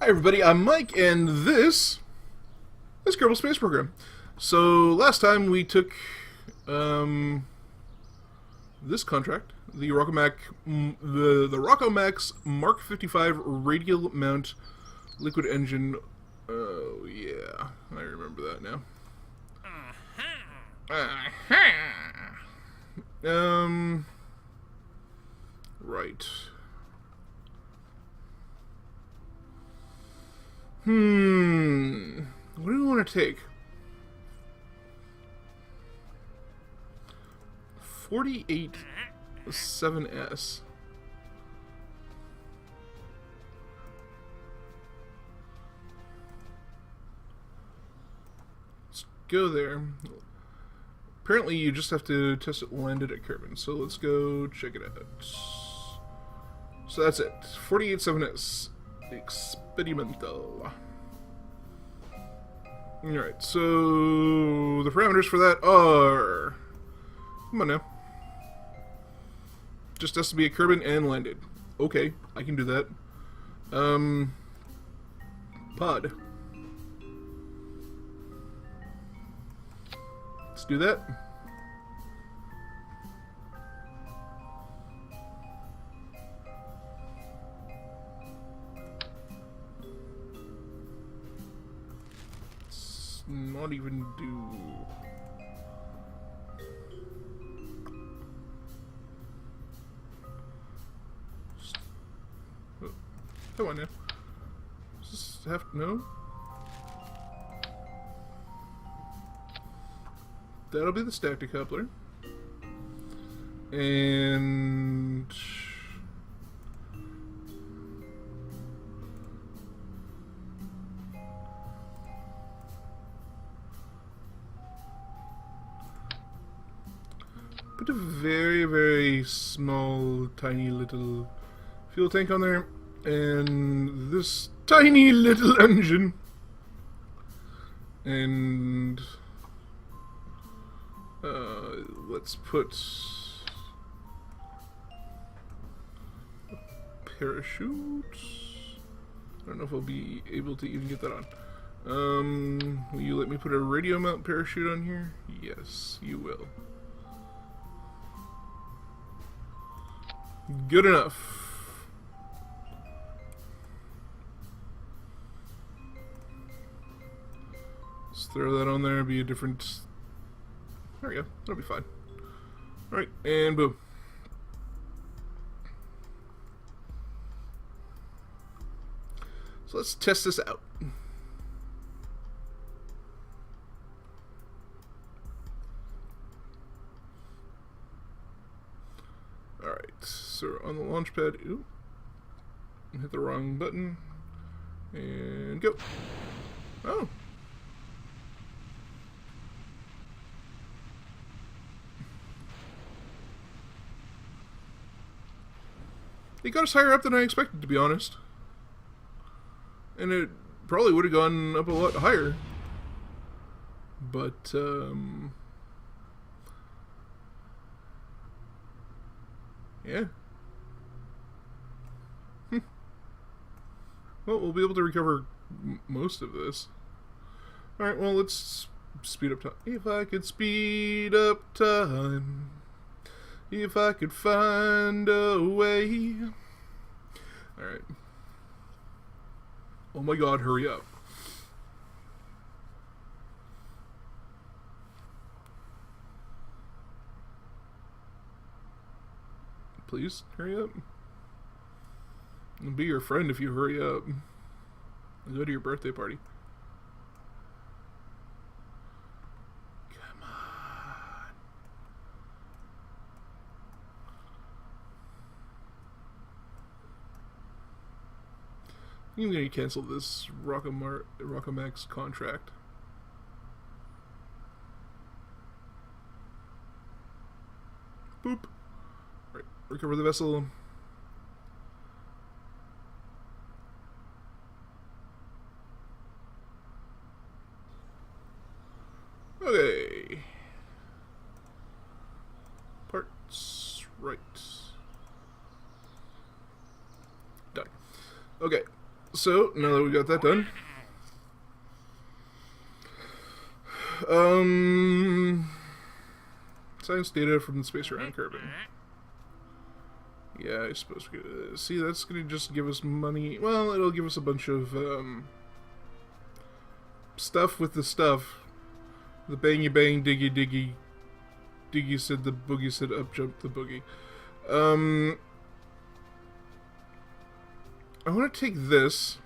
Hi everybody, I'm Mike, and this is Kerbal Space Program. So last time we took this contract, the Rockomax Mark 55 radial mount liquid engine. Oh yeah, I remember that now. Right. What do we want to take? 48 7S. Let's go there. Apparently you just have to test it landed at Kerbal, so let's go check it out. So that's it. 48 7S. Experimental. Alright, so the parameters for that are... Come on now. Just has to be a Kerbal and landed. Okay, I can do that. Pod. Let's do that. Let's not even do... Come on now. Just have to know. That'll be the stack decoupler. And put a very, very small, tiny little fuel tank on there. And this tiny little engine, and let's put a parachute. I don't know if I'll be able to even get that on. Will you let me put a radio mount parachute on here? Yes, you will. Good enough. Throw that on there, be a different... There we go, that'll be fine. Alright, and boom. So let's test this out. Alright, so on the launch pad, ooh, hit the wrong button, and go. Oh. It got us higher up than I expected, to be honest. And it probably would have gone up a lot higher. But, yeah. Well, we'll be able to recover most of this. Alright, well, let's speed up time. If I could speed up time... If I could find a way. Alright. Oh my god, hurry up. Please, hurry up. I'll be your friend if you hurry up. I'll go to your birthday party. I'm going to cancel this Rockomax contract. Boop. Right, recover the vessel. Okay. Parts right. Done. Okay. So, now that we got that done, science data from the space around Kerbal. Yeah, I suppose we could, see, that's gonna just give us money. Well, it'll give us a bunch of stuff with the stuff. The bangy bang, diggy diggy. Diggy said the boogie said up jump the boogie. I want to take this.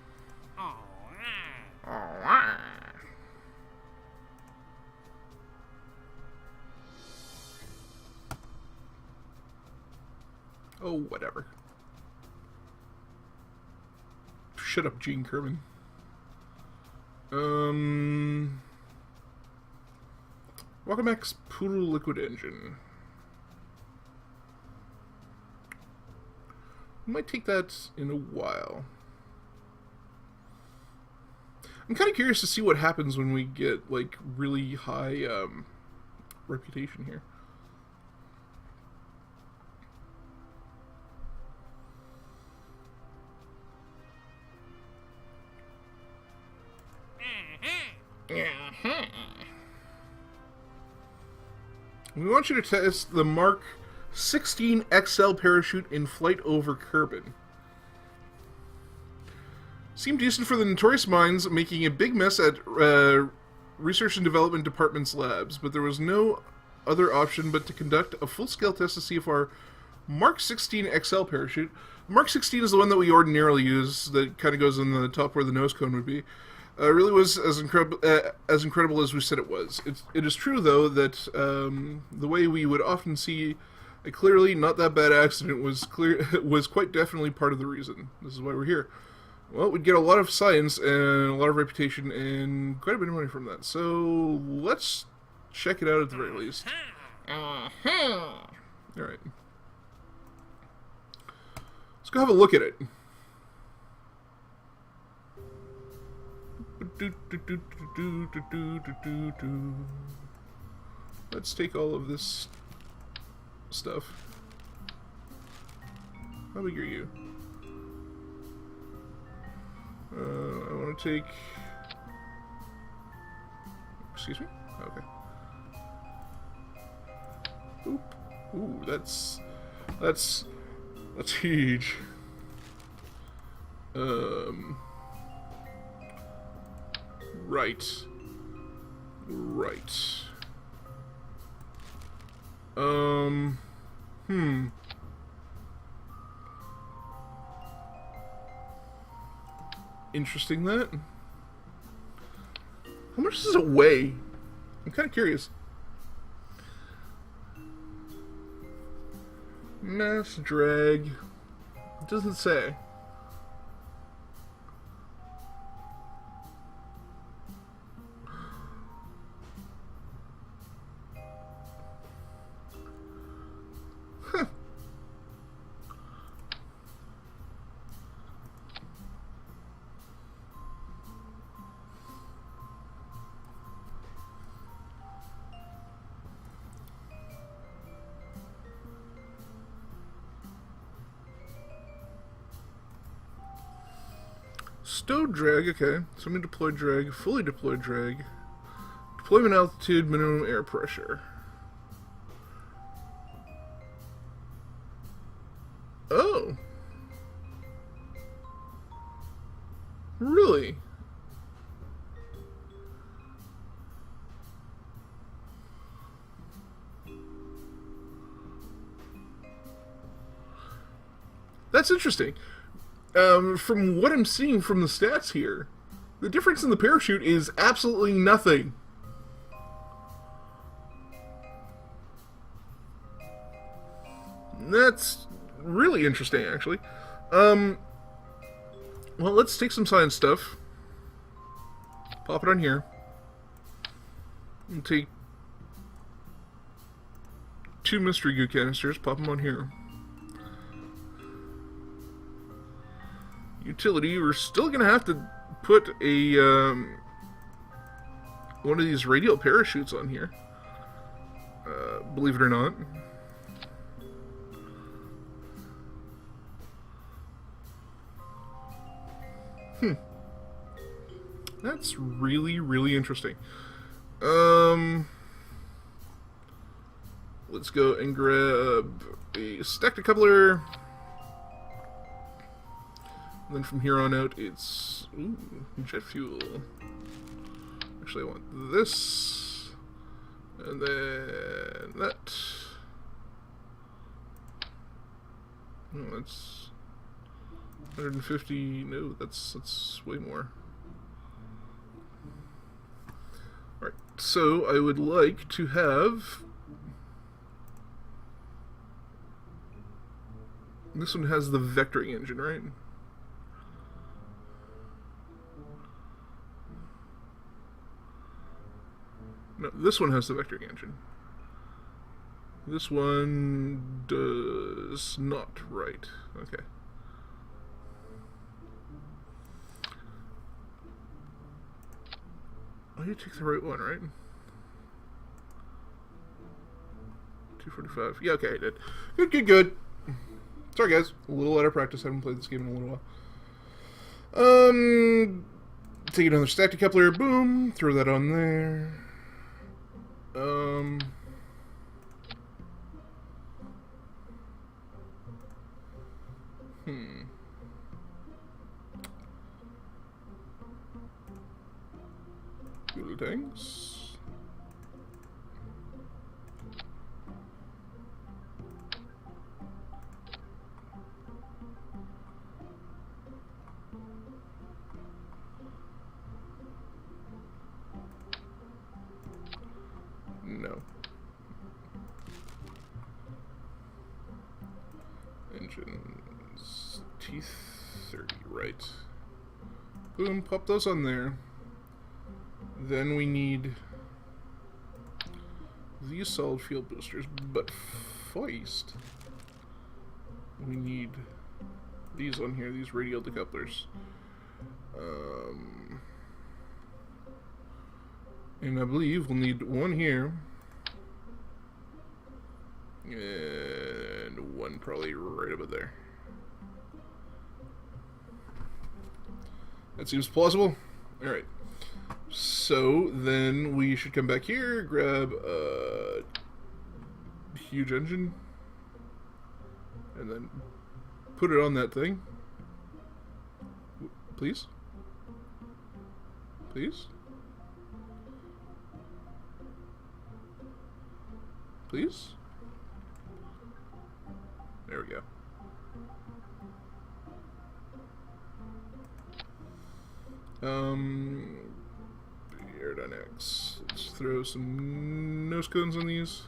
Oh, whatever. Shut up, Gene Kerbal. Wakamax Poodle Liquid Engine. Might take that in a while. I'm kind of curious to see what happens when we get, like, really high reputation here. We want you to test the Mark 16 XL parachute in flight over Kerbal. Seemed decent for the Notorious Minds, making a big mess at Research and Development Department's labs, but there was no other option but to conduct a full-scale test to see if our Mark 16 XL parachute... Mark 16 is the one that we ordinarily use, that kind of goes in the top where the nose cone would be. Really was as incredible as we said it was. It is true, though, that the way we would often see a clearly not that bad accident was quite definitely part of the reason. This is why we're here. Well, we'd get a lot of science and a lot of reputation and quite a bit of money from that. So let's check it out at the very least. All right, let's go have a look at it. Let's take all of this stuff. How big are you? I want to take... Excuse me? Okay. Oop. Ooh, that's huge. Right. Interesting that. How much does it weigh? I'm kind of curious. Mass drag. It doesn't say. Stowed drag, okay. Semi-deployed drag, fully deployed drag. Deployment altitude, minimum air pressure. Oh. Really? That's interesting. From what I'm seeing from the stats here, the difference in the parachute is absolutely nothing. That's really interesting, actually. Well, let's take some science stuff. Pop it on here. And take 2 mystery goo canisters, pop them on here. Utility, we're still gonna have to put a one of these radial parachutes on here, believe it or not. That's really, really interesting. Let's go and grab a stacked coupler. Then from here on out, it's jet fuel. Actually, I want this, and then that. Oh, that's 150. No, that's way more. All right, so I would like to have. This one has the vectoring engine, right? No, this one has the vectoring engine. This one does not, right. Okay. Oh, you took the right one, right? 245. Yeah, okay, I did. Good. Sorry, guys. A little out of practice. I haven't played this game in a little while. Take another stack decoupler. Boom. Throw that on there. Fuel tanks. No. Engines. T30, right. Boom, pop those on there. Then we need these solid fuel boosters, but first we need these on here, these radial decouplers. And I believe we'll need one here. And one probably right about there. That seems plausible. Alright. So then we should come back here, grab a huge engine, and then put it on that thing. Please? Please? Please? There we go. Aerodynamics. Let's throw some nose cones on these.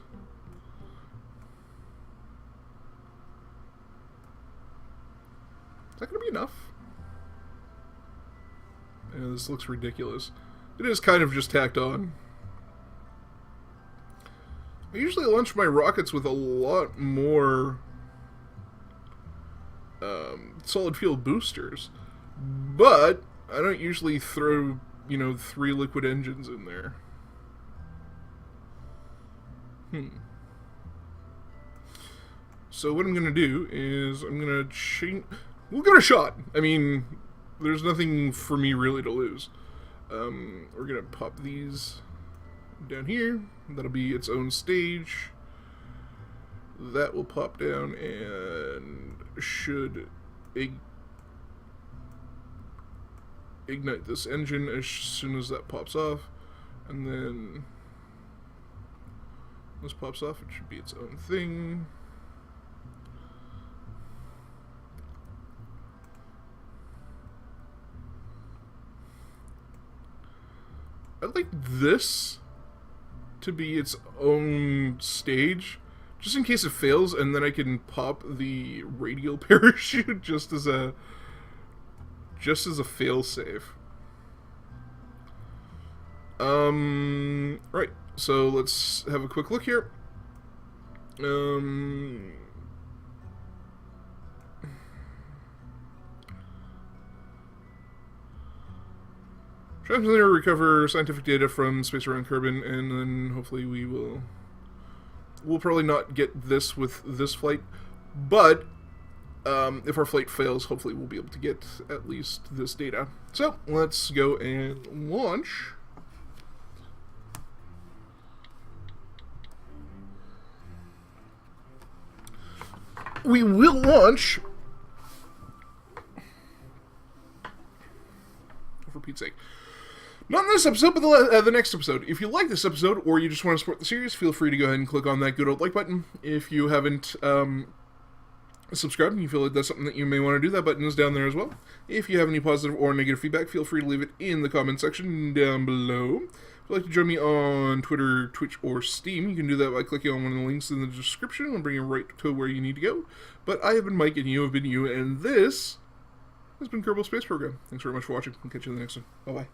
Is that gonna be enough? Yeah, this looks ridiculous. It is kind of just tacked on. I usually launch my rockets with a lot more solid fuel boosters, but I don't usually throw, 3 liquid engines in there. So what I'm going to do is I'm going to change... We'll give it a shot. I mean, there's nothing for me really to lose. We're going to pop these down here. That'll be its own stage. That will pop down and should ignite this engine as soon as that pops off. And then this pops off, it should be its own thing. I'd like this to be its own stage, just in case it fails, and then I can pop the radial parachute just as a fail-safe. Right, so let's have a quick look here. Transmitting or recover scientific data from space around Kerbal, and then hopefully we'll probably not get this with this flight, but If our flight fails, hopefully we'll be able to get at least this data. So let's go and launch. We will launch, for Pete's sake. Not in this episode, but the next episode. If you like this episode, or you just want to support the series, feel free to go ahead and click on that good old like button. If you haven't subscribed and you feel like that's something that you may want to do, that button is down there as well. If you have any positive or negative feedback, feel free to leave it in the comment section down below. If you'd like to join me on Twitter, Twitch, or Steam, you can do that by clicking on one of the links in the description. I'll bring you right to where you need to go. But I have been Mike, and you have been you, and this has been Kerbal Space Program. Thanks very much for watching. I'll catch you in the next one. Bye-bye.